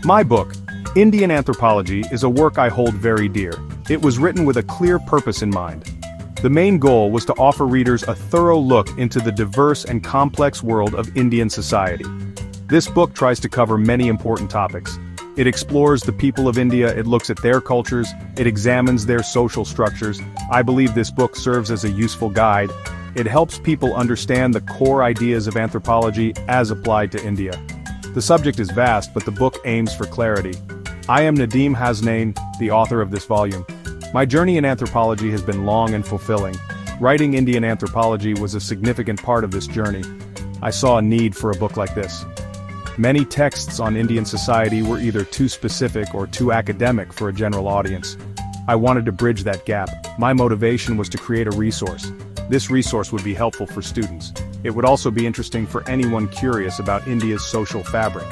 My book, Indian Anthropology, is a work I hold very dear. It was written with a clear purpose in mind. The main goal was to offer readers a thorough look into the diverse and complex world of Indian society. This book tries to cover many important topics. It explores the people of India, it looks at their cultures, it examines their social structures. I believe this book serves as a useful guide. It helps people understand the core ideas of anthropology as applied to India. The subject is vast, but the book aims for clarity. I am Nadeem Hasnain, the author of this volume. My journey in anthropology has been long and fulfilling. Writing Indian anthropology was a significant part of this journey. I saw a need for a book like this. Many texts on Indian society were either too specific or too academic for a general audience. I wanted to bridge that gap. My motivation was to create a resource. This resource would be helpful for students. It would also be interesting for anyone curious about India's social fabric.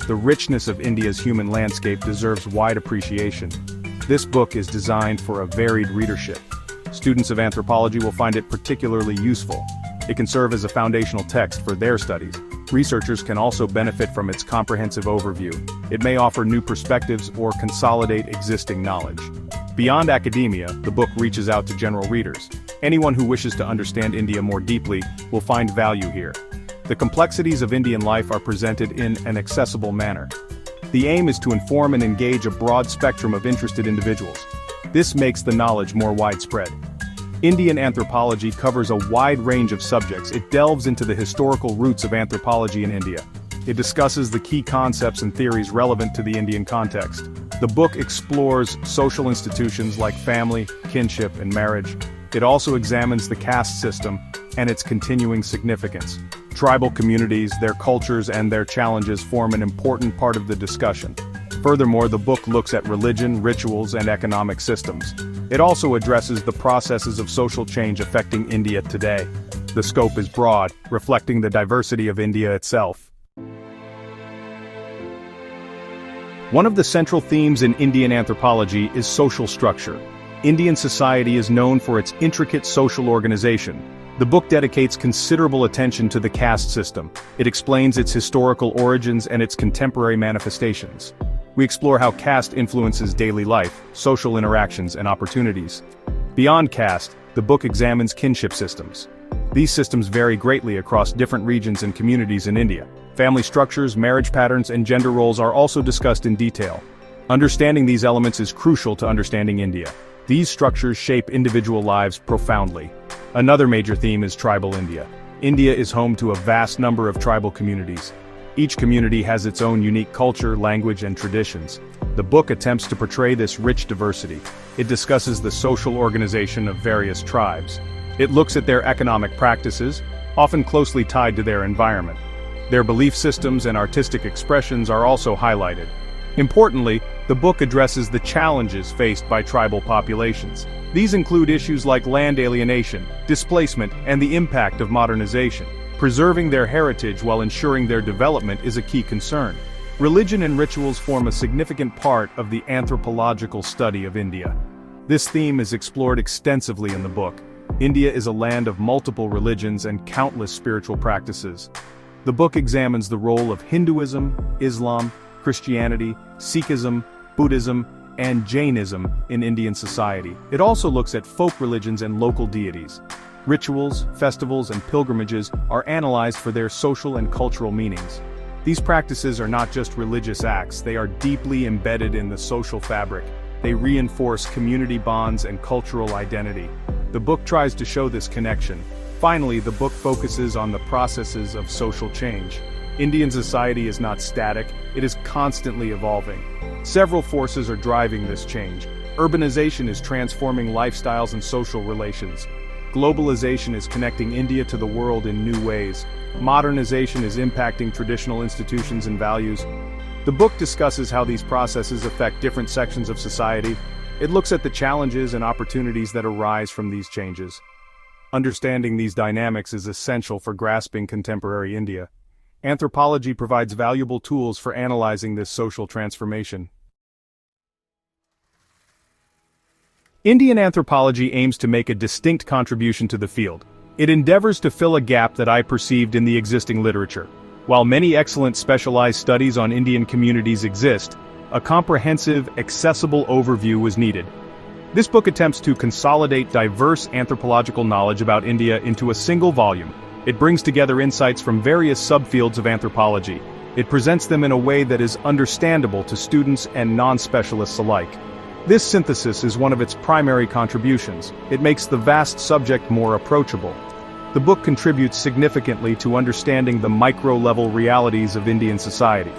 The richness of India's human landscape deserves wide appreciation. This book is designed for a varied readership. Students of anthropology will find it particularly useful. It can serve as a foundational text for their studies. Researchers can also benefit from its comprehensive overview. It may offer new perspectives or consolidate existing knowledge. Beyond academia, the book reaches out to general readers. Anyone who wishes to understand India more deeply will find value here. The complexities of Indian life are presented in an accessible manner. The aim is to inform and engage a broad spectrum of interested individuals. This makes the knowledge more widespread. Indian anthropology covers a wide range of subjects. It delves into the historical roots of anthropology in India. It discusses the key concepts and theories relevant to the Indian context. The book explores social institutions like family, kinship, and marriage. It also examines the caste system and its continuing significance. Tribal communities, their cultures, and their challenges form an important part of the discussion. Furthermore, the book looks at religion, rituals, and economic systems. It also addresses the processes of social change affecting India today. The scope is broad, reflecting the diversity of India itself. One of the central themes in Indian anthropology is social structure. Indian society is known for its intricate social organization. The book dedicates considerable attention to the caste system. It explains its historical origins and its contemporary manifestations. We explore how caste influences daily life, social interactions, and opportunities. Beyond caste, the book examines kinship systems. These systems vary greatly across different regions and communities in India. Family structures, marriage patterns, and gender roles are also discussed in detail. Understanding these elements is crucial to understanding India. These structures shape individual lives profoundly. Another major theme is tribal India. India is home to a vast number of tribal communities. Each community has its own unique culture, language, and traditions. The book attempts to portray this rich diversity. It discusses the social organization of various tribes. It looks at their economic practices, often closely tied to their environment. Their belief systems and artistic expressions are also highlighted. Importantly, the book addresses the challenges faced by tribal populations. These include issues like land alienation, displacement, and the impact of modernization. Preserving their heritage while ensuring their development is a key concern. Religion and rituals form a significant part of the anthropological study of India. This theme is explored extensively in the book. India is a land of multiple religions and countless spiritual practices. The book examines the role of Hinduism, Islam, Christianity, Sikhism, Buddhism, and Jainism in Indian society. It also looks at folk religions and local deities. Rituals, festivals, and pilgrimages are analyzed for their social and cultural meanings. These practices are not just religious acts, they are deeply embedded in the social fabric. They reinforce community bonds and cultural identity. The book tries to show this connection. Finally, the book focuses on the processes of social change. Indian society is not static, it is constantly evolving. Several forces are driving this change. Urbanization is transforming lifestyles and social relations. Globalization is connecting India to the world in new ways. Modernization is impacting traditional institutions and values. The book discusses how these processes affect different sections of society. It looks at the challenges and opportunities that arise from these changes. Understanding these dynamics is essential for grasping contemporary India. Anthropology provides valuable tools for analyzing this social transformation. Indian anthropology aims to make a distinct contribution to the field. It endeavors to fill a gap that I perceived in the existing literature. While many excellent specialized studies on Indian communities exist, a comprehensive, accessible overview was needed. This book attempts to consolidate diverse anthropological knowledge about India into a single volume. It brings together insights from various subfields of anthropology. It presents them in a way that is understandable to students and non-specialists alike. This synthesis is one of its primary contributions. It makes the vast subject more approachable. The book contributes significantly to understanding the micro-level realities of Indian society.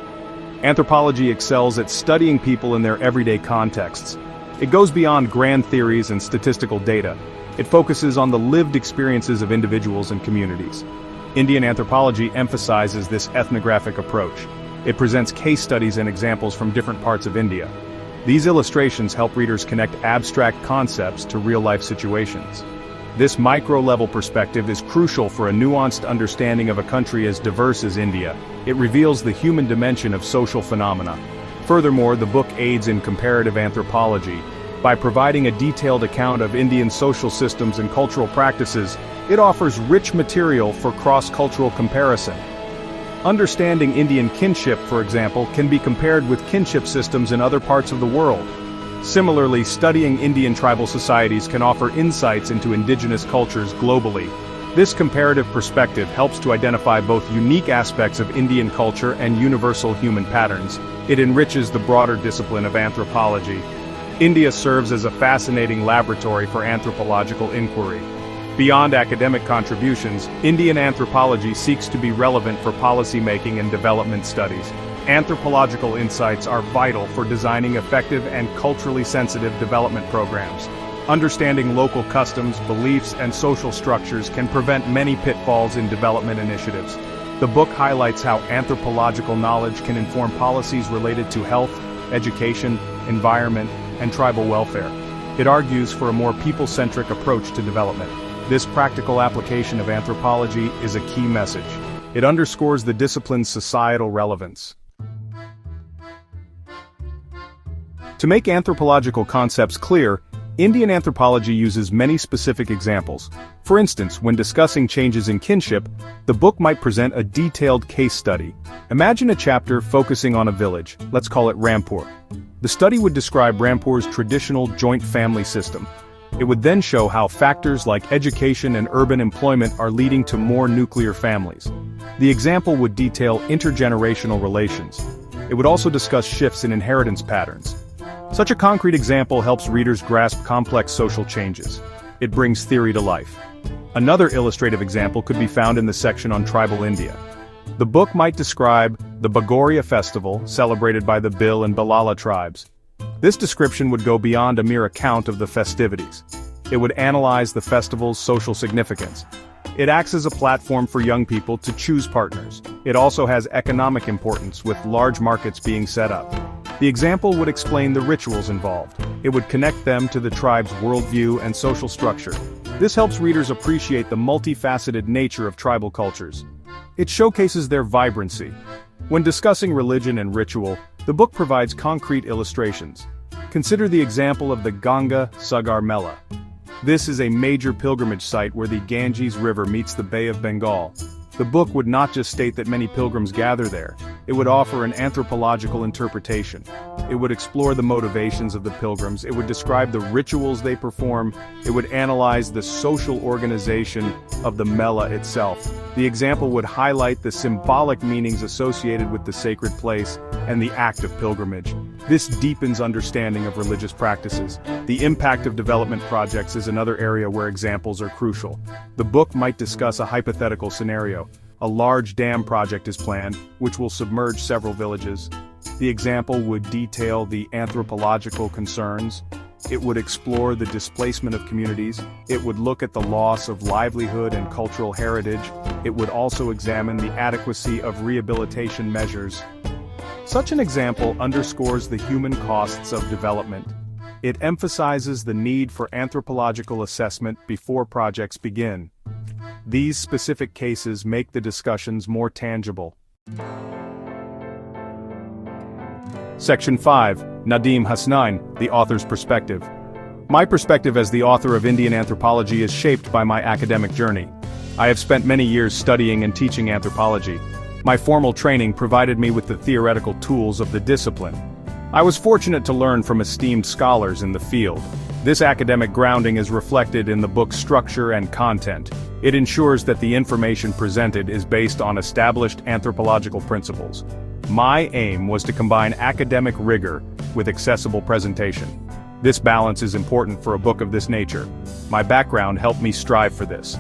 Anthropology excels at studying people in their everyday contexts. It goes beyond grand theories and statistical data. It focuses on the lived experiences of individuals and communities. Indian anthropology emphasizes this ethnographic approach. It presents case studies and examples from different parts of India. These illustrations help readers connect abstract concepts to real-life situations. This micro-level perspective is crucial for a nuanced understanding of a country as diverse as India. It reveals the human dimension of social phenomena. Furthermore, the book aids in comparative anthropology. By providing a detailed account of Indian social systems and cultural practices, it offers rich material for cross-cultural comparison. Understanding Indian kinship, for example, can be compared with kinship systems in other parts of the world. Similarly, studying Indian tribal societies can offer insights into indigenous cultures globally. This comparative perspective helps to identify both unique aspects of Indian culture and universal human patterns. It enriches the broader discipline of anthropology. India serves as a fascinating laboratory for anthropological inquiry. Beyond academic contributions, Indian anthropology seeks to be relevant for policymaking and development studies. Anthropological insights are vital for designing effective and culturally sensitive development programs. Understanding local customs, beliefs, and social structures can prevent many pitfalls in development initiatives. The book highlights how anthropological knowledge can inform policies related to health, education, environment, and tribal welfare. It argues for a more people-centric approach to development. This practical application of anthropology is a key message. It underscores the discipline's societal relevance. To make anthropological concepts clear, Indian anthropology uses many specific examples. For instance, when discussing changes in kinship, the book might present a detailed case study. Imagine a chapter focusing on a village, let's call it Rampur. The study would describe Rampur's traditional joint family system. It would then show how factors like education and urban employment are leading to more nuclear families. The example would detail intergenerational relations. It would also discuss shifts in inheritance patterns. Such a concrete example helps readers grasp complex social changes. It brings theory to life. Another illustrative example could be found in the section on tribal India. The book might describe the Bagoria festival, celebrated by the Bil and Balala tribes. This description would go beyond a mere account of the festivities. It would analyze the festival's social significance. It acts as a platform for young people to choose partners. It also has economic importance, with large markets being set up. The example would explain the rituals involved. It would connect them to the tribe's worldview and social structure. This helps readers appreciate the multifaceted nature of tribal cultures. It showcases their vibrancy. When discussing religion and ritual, the book provides concrete illustrations. Consider the example of the Ganga Sagar Mela. This is a major pilgrimage site where the Ganges River meets the Bay of Bengal. The book would not just state that many pilgrims gather there, it would offer an anthropological interpretation. It would explore the motivations of the pilgrims, it would describe the rituals they perform, it would analyze the social organization of the Mela itself. The example would highlight the symbolic meanings associated with the sacred place and the act of pilgrimage. This deepens understanding of religious practices. The impact of development projects is another area where examples are crucial. The book might discuss a hypothetical scenario. A large dam project is planned, which will submerge several villages. The example would detail the anthropological concerns. It would explore the displacement of communities. It would look at the loss of livelihood and cultural heritage. It would also examine the adequacy of rehabilitation measures. Such an example underscores the human costs of development. It emphasizes the need for anthropological assessment before projects begin. These specific cases make the discussions more tangible. Section 5. Nadeem Hasnain, the author's perspective. My perspective as the author of Indian anthropology is shaped by my academic journey. I have spent many years studying and teaching anthropology. My formal training provided me with the theoretical tools of the discipline. I was fortunate to learn from esteemed scholars in the field. This academic grounding is reflected in the book's structure and content. It ensures that the information presented is based on established anthropological principles. My aim was to combine academic rigor with accessible presentation. This balance is important for a book of this nature. My background helped me strive for this.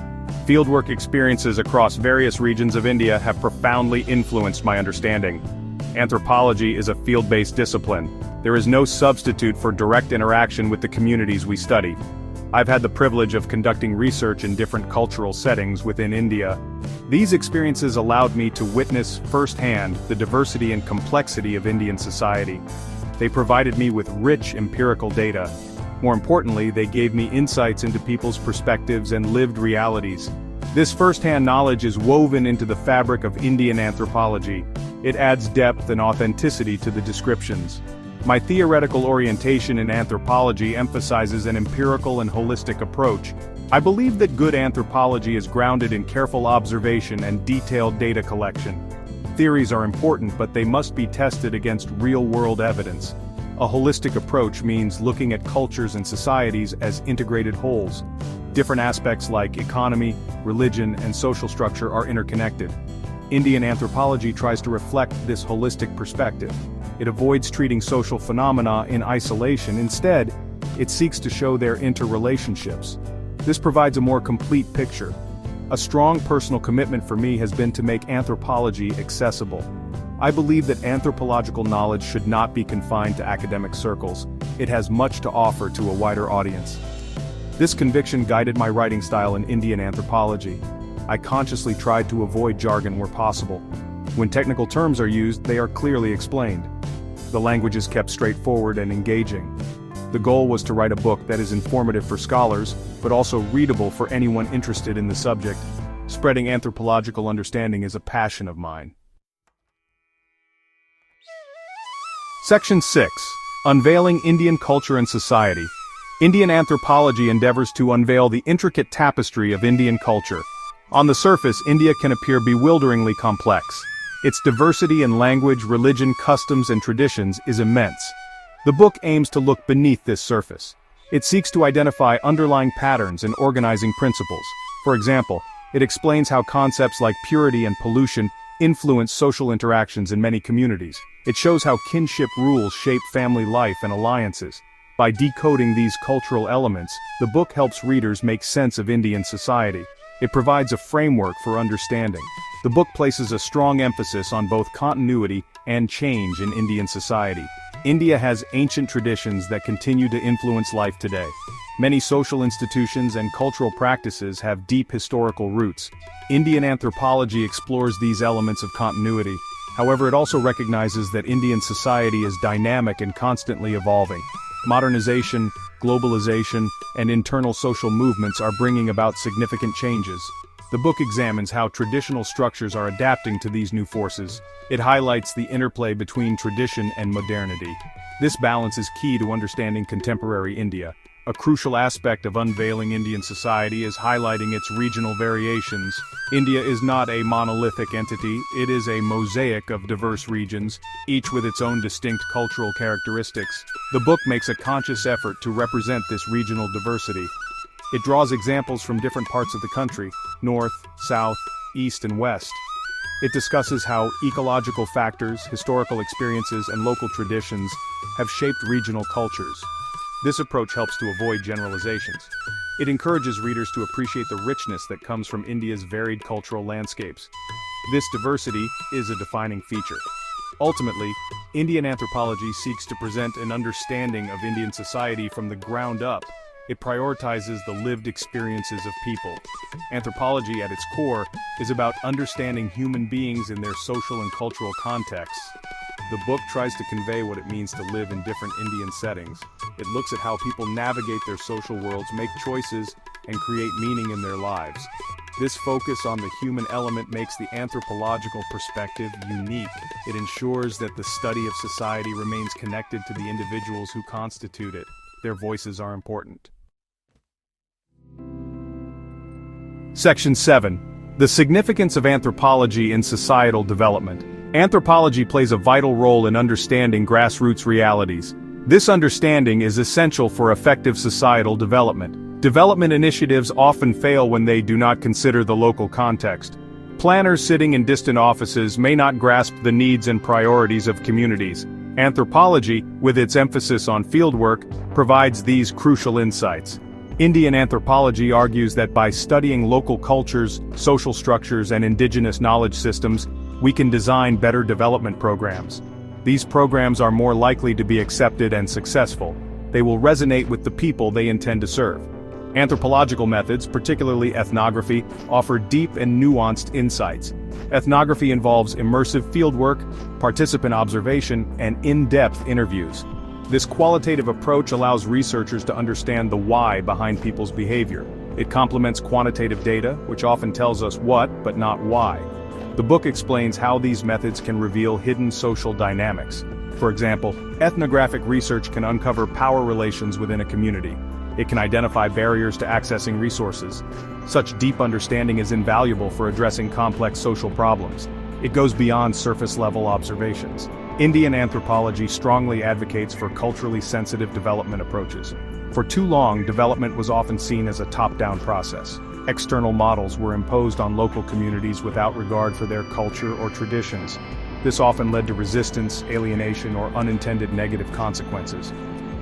Fieldwork experiences across various regions of India have profoundly influenced my understanding. Anthropology is a field-based discipline. There is no substitute for direct interaction with the communities we study. I've had the privilege of conducting research in different cultural settings within India. These experiences allowed me to witness firsthand the diversity and complexity of Indian society. They provided me with rich empirical data. More importantly, they gave me insights into people's perspectives and lived realities. This first-hand knowledge is woven into the fabric of Indian anthropology. It adds depth and authenticity to the descriptions. My theoretical orientation in anthropology emphasizes an empirical and holistic approach. I believe that good anthropology is grounded in careful observation and detailed data collection. Theories are important, but they must be tested against real-world evidence. A holistic approach means looking at cultures and societies as integrated wholes. Different aspects like economy, religion, and social structure are interconnected. Indian anthropology tries to reflect this holistic perspective. It avoids treating social phenomena in isolation. Instead, it seeks to show their interrelationships. This provides a more complete picture. A strong personal commitment for me has been to make anthropology accessible. I believe that anthropological knowledge should not be confined to academic circles. It has much to offer to a wider audience. This conviction guided my writing style in Indian anthropology. I consciously tried to avoid jargon where possible. When technical terms are used, they are clearly explained. The language is kept straightforward and engaging. The goal was to write a book that is informative for scholars, but also readable for anyone interested in the subject. Spreading anthropological understanding is a passion of mine. Section 6. Unveiling Indian Culture and Society. Indian anthropology endeavors to unveil the intricate tapestry of Indian culture. On the surface, India can appear bewilderingly complex. Its diversity in language, religion, customs, and traditions is immense. The book aims to look beneath this surface. It seeks to identify underlying patterns and organizing principles. For example, it explains how concepts like purity and pollution influence social interactions in many communities. It shows how kinship rules shape family life and alliances. By decoding these cultural elements, the book helps readers make sense of Indian society. It provides a framework for understanding. The book places a strong emphasis on both continuity and change in Indian society. India has ancient traditions that continue to influence life today. Many social institutions and cultural practices have deep historical roots. Indian anthropology explores these elements of continuity. However, it also recognizes that Indian society is dynamic and constantly evolving. Modernization, globalization, and internal social movements are bringing about significant changes. The book examines how traditional structures are adapting to these new forces. It highlights the interplay between tradition and modernity. This balance is key to understanding contemporary India. A crucial aspect of unveiling Indian society is highlighting its regional variations. India is not a monolithic entity, it is a mosaic of diverse regions, each with its own distinct cultural characteristics. The book makes a conscious effort to represent this regional diversity. It draws examples from different parts of the country, north, south, east, and west. It discusses how ecological factors, historical experiences, and local traditions have shaped regional cultures. This approach helps to avoid generalizations. It encourages readers to appreciate the richness that comes from India's varied cultural landscapes. This diversity is a defining feature. Ultimately, Indian anthropology seeks to present an understanding of Indian society from the ground up. It prioritizes the lived experiences of people. Anthropology, at its core, is about understanding human beings in their social and cultural contexts. The book tries to convey what it means to live in different Indian settings. It looks at how people navigate their social worlds, make choices, and create meaning in their lives. This focus on the human element makes the anthropological perspective unique. It ensures that the study of society remains connected to the individuals who constitute it. Their voices are important. Section 7. The significance of anthropology in societal development. Anthropology plays a vital role in understanding grassroots realities. This understanding is essential for effective societal development. Development initiatives often fail when they do not consider the local context. Planners sitting in distant offices may not grasp the needs and priorities of communities. Anthropology, with its emphasis on fieldwork, provides these crucial insights. Indian anthropology argues that by studying local cultures, social structures, and indigenous knowledge systems, we can design better development programs. These programs are more likely to be accepted and successful. They will resonate with the people they intend to serve. Anthropological methods, particularly ethnography, offer deep and nuanced insights. Ethnography involves immersive fieldwork, participant observation, and in-depth interviews. This qualitative approach allows researchers to understand the why behind people's behavior. It complements quantitative data, which often tells us what, but not why. The book explains how these methods can reveal hidden social dynamics. For example, ethnographic research can uncover power relations within a community. It can identify barriers to accessing resources. Such deep understanding is invaluable for addressing complex social problems. It goes beyond surface-level observations. Indian anthropology strongly advocates for culturally sensitive development approaches. For too long, development was often seen as a top-down process. External models were imposed on local communities without regard for their culture or traditions. This often led to resistance, alienation, or unintended negative consequences.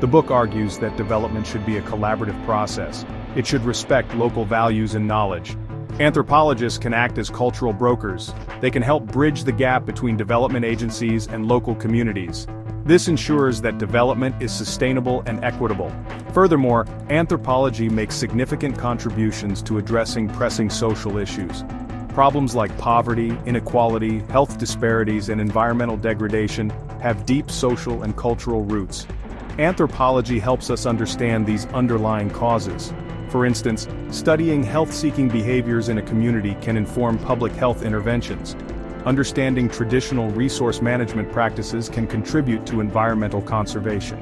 The book argues that development should be a collaborative process. It should respect local values and knowledge. Anthropologists can act as cultural brokers. They can help bridge the gap between development agencies and local communities. This ensures that development is sustainable and equitable. Furthermore, anthropology makes significant contributions to addressing pressing social issues. Problems like poverty, inequality, health disparities, and environmental degradation have deep social and cultural roots. Anthropology helps us understand these underlying causes. For instance, studying health-seeking behaviors in a community can inform public health interventions. Understanding traditional resource management practices can contribute to environmental conservation.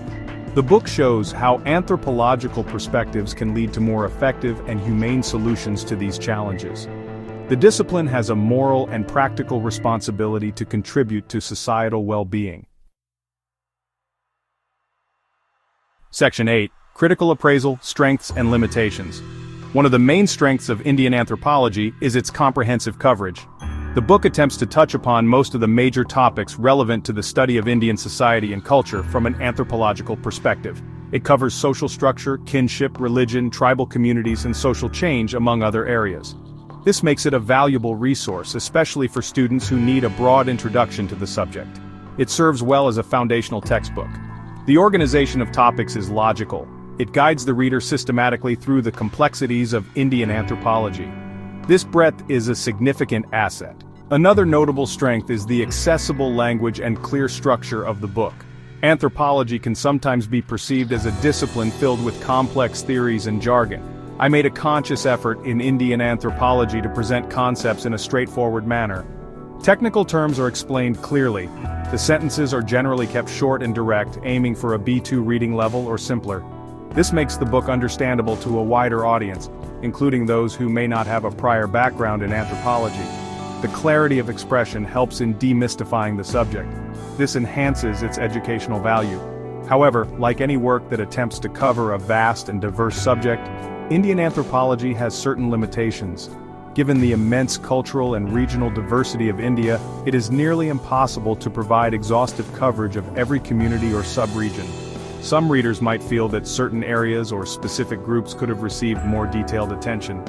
The book shows how anthropological perspectives can lead to more effective and humane solutions to these challenges. The discipline has a moral and practical responsibility to contribute to societal well-being. Section 8. Critical Appraisal, Strengths and Limitations. One of the main strengths of Indian anthropology is its comprehensive coverage. The book attempts to touch upon most of the major topics relevant to the study of Indian society and culture from an anthropological perspective. It covers social structure, kinship, religion, tribal communities, and social change, among other areas. This makes it a valuable resource, especially for students who need a broad introduction to the subject. It serves well as a foundational textbook. The organization of topics is logical. It guides the reader systematically through the complexities of Indian anthropology. This breadth is a significant asset. Another notable strength is the accessible language and clear structure of the book. Anthropology can sometimes be perceived as a discipline filled with complex theories and jargon. I made a conscious effort in Indian anthropology to present concepts in a straightforward manner. Technical terms are explained clearly. The sentences are generally kept short and direct, aiming for a B2 reading level or simpler. This makes the book understandable to a wider audience, including those who may not have a prior background in anthropology. The clarity of expression helps in demystifying the subject. This enhances its educational value. However, like any work that attempts to cover a vast and diverse subject, Indian anthropology has certain limitations. Given the immense cultural and regional diversity of India, it is nearly impossible to provide exhaustive coverage of every community or sub-region. Some readers might feel that certain areas or specific groups could have received more detailed attention.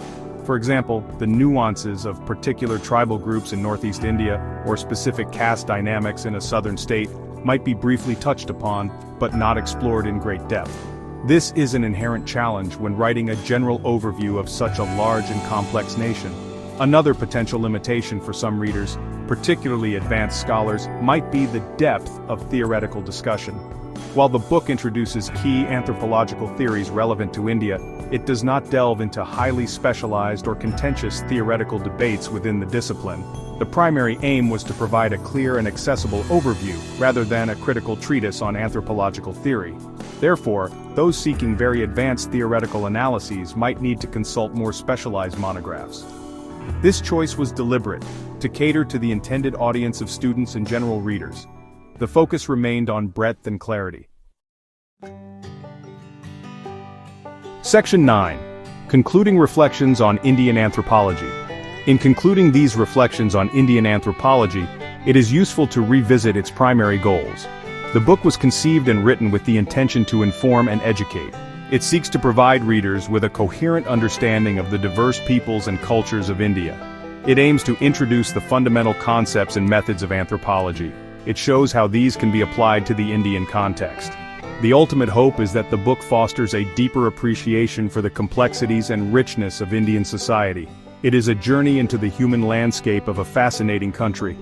For example, the nuances of particular tribal groups in Northeast India or specific caste dynamics in a southern state might be briefly touched upon, but not explored in great depth. This is an inherent challenge when writing a general overview of such a large and complex nation. Another potential limitation for some readers, particularly advanced scholars, might be the depth of theoretical discussion. While the book introduces key anthropological theories relevant to India, it does not delve into highly specialized or contentious theoretical debates within the discipline. The primary aim was to provide a clear and accessible overview, rather than a critical treatise on anthropological theory. Therefore, those seeking very advanced theoretical analyses might need to consult more specialized monographs. This choice was deliberate, to cater to the intended audience of students and general readers. The focus remained on breadth and clarity. Section 9. Concluding Reflections on Indian Anthropology. In concluding these reflections on Indian anthropology, it is useful to revisit its primary goals. The book was conceived and written with the intention to inform and educate. It seeks to provide readers with a coherent understanding of the diverse peoples and cultures of India. It aims to introduce the fundamental concepts and methods of anthropology. It shows how these can be applied to the Indian context. The ultimate hope is that the book fosters a deeper appreciation for the complexities and richness of Indian society. It is a journey into the human landscape of a fascinating country.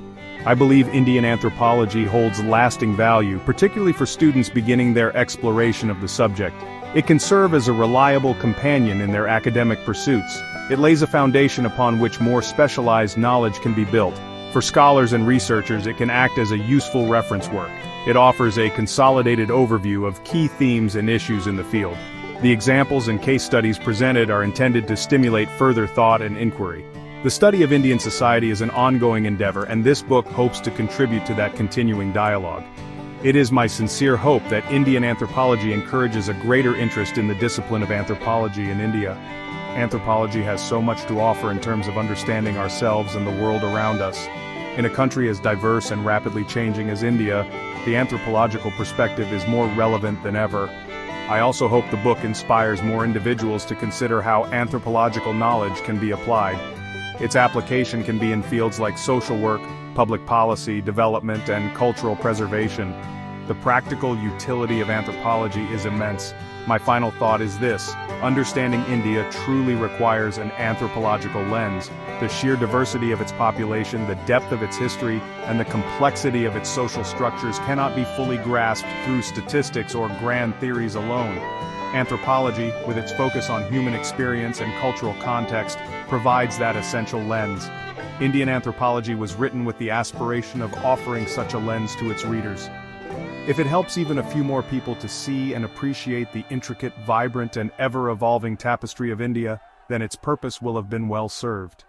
I believe Indian anthropology holds lasting value, particularly for students beginning their exploration of the subject. It can serve as a reliable companion in their academic pursuits. It lays a foundation upon which more specialized knowledge can be built. For scholars and researchers, it can act as a useful reference work. It offers a consolidated overview of key themes and issues in the field. The examples and case studies presented are intended to stimulate further thought and inquiry. The study of Indian society is an ongoing endeavor, and this book hopes to contribute to that continuing dialogue. It is my sincere hope that Indian anthropology encourages a greater interest in the discipline of anthropology in India. Anthropology has so much to offer in terms of understanding ourselves and the world around us. In a country as diverse and rapidly changing as India, the anthropological perspective is more relevant than ever. I also hope the book inspires more individuals to consider how anthropological knowledge can be applied. Its application can be in fields like social work, public policy, development, and cultural preservation. The practical utility of anthropology is immense. My final thought is this: understanding India truly requires an anthropological lens. The sheer diversity of its population, the depth of its history, and the complexity of its social structures cannot be fully grasped through statistics or grand theories alone. Anthropology, with its focus on human experience and cultural context, provides that essential lens. Indian anthropology was written with the aspiration of offering such a lens to its readers. If it helps even a few more people to see and appreciate the intricate, vibrant, and ever-evolving tapestry of India, then its purpose will have been well served.